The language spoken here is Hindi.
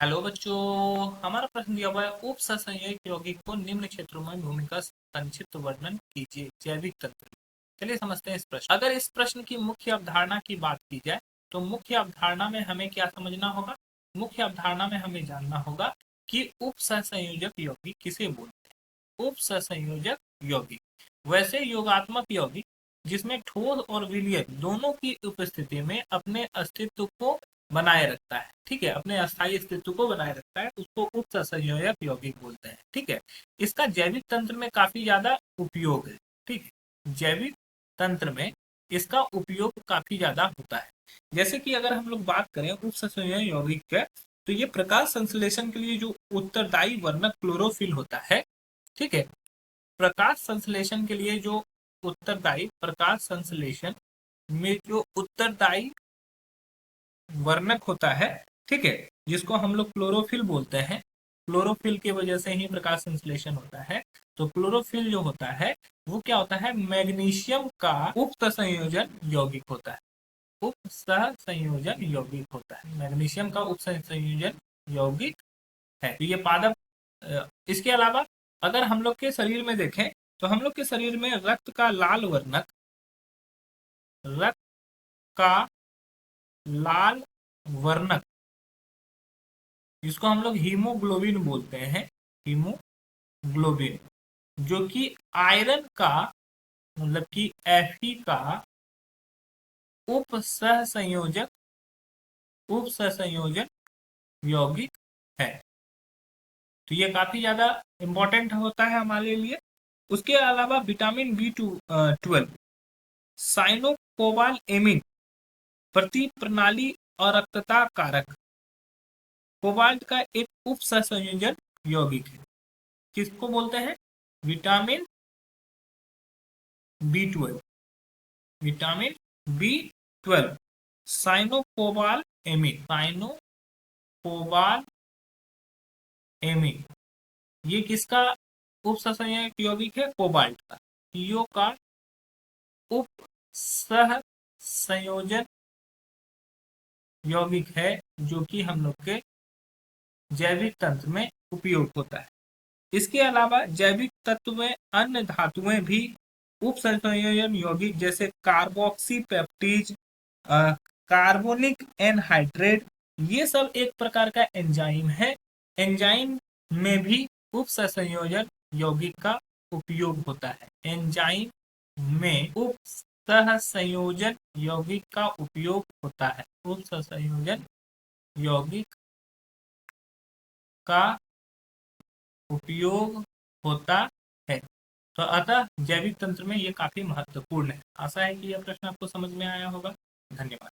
हेलो बच्चों। हमारा प्रश्न दिया हुआ है उप सहायक यौगिक को निम्न क्षेत्रों में भूमिका संक्षिप्त वर्णन कीजिए जैविक तंत्र। चलिए समझते हैं इस प्रश्न। अगर इस प्रश्न की मुख्य अवधारणा की बात की जाए तो मुख्य अवधारणा में हमें क्या समझना होगा। मुख्य अवधारणा में हमें जानना होगा कि उप सहसंयोजक यौगिक किसे बोलते हैं। उप सहसंयोजक यौगिक वैसे योगात्मक यौगिक जिसमें ठोस और विलयन दोनों की उपस्थिति में अपने अस्तित्व को बनाए रखता है। ठीक है, अपने अस्थायी अस्तित्व को बनाए रखता है, उसको उप सहसंयोजक यौगिक बोलते हैं। ठीक है, इसका जैविक तंत्र में काफी ज्यादा उपयोग है। ठीक है, जैविक तंत्र में इसका उपयोग काफी ज्यादा होता है। जैसे कि अगर हम लोग बात करें उप सहसंयोजक यौगिक के, तो ये प्रकाश संश्लेषण के लिए जो उत्तरदायी वर्णक क्लोरोफिल होता है। ठीक है, प्रकाश संश्लेषण के लिए जो उत्तरदायी प्रकाश संश्लेषण में जो उत्तरदायी वर्णक होता है, ठीक है, जिसको हम लोग क्लोरोफिल बोलते हैं। क्लोरोफिल की वजह से ही प्रकाश संश्लेषण होता है। तो क्लोरोफिल जो होता है वो क्या होता है, मैग्नीशियम का उप संयोजन यौगिक होता है। उप संयोजन यौगिक होता है, मैग्नीशियम का उप संयोजन यौगिक है। तो ये पादप इसके अलावा अगर हम लोग के शरीर में देखें तो हम लोग के शरीर में रक्त का लाल वर्णक, रक्त का लाल वर्णक जिसको हम लोग हीमोग्लोबिन बोलते हैं, हीमोग्लोबिन, जो कि आयरन का मतलब कि Fe का उप सहसंयोजक यौगिक है। तो ये काफी ज्यादा इंपॉर्टेंट होता है हमारे लिए। उसके अलावा विटामिन B12 साइनोकोबाल एमिन प्रति प्रणाली और रक्तता कारक कोबाल्ट का एक उप सहसंयोजन यौगिक है। किसको बोलते हैं, vitamin B12, vitamin B12 cyanocobalamin, cyanocobalamin, ये किसका उप सहसंयोजक यौगिक है, कोबाल्ट का। यो का उप सह संयोजन यौगिक है जो कि हम लोग के जैविक तंत्र में उपयोग होता है। इसके अलावा जैविक तत्व में अन्य धातुएं भी उप संयोजन यौगिक जैसे कार्बोक्सी पेप्टीज, कार्बोनिक एनहाइड्रेट, ये सब एक प्रकार का एंजाइम है। एंजाइम में भी उप संयोजन यौगिक का उपयोग होता है। एंजाइम में उप सहसंयोजन यौगिक का उपयोग होता है। उप सहसंयोजन यौगिक का उपयोग होता है। तो अतः जैविक तंत्र में ये काफी महत्वपूर्ण है। आशा है कि यह प्रश्न आपको समझ में आया होगा। धन्यवाद।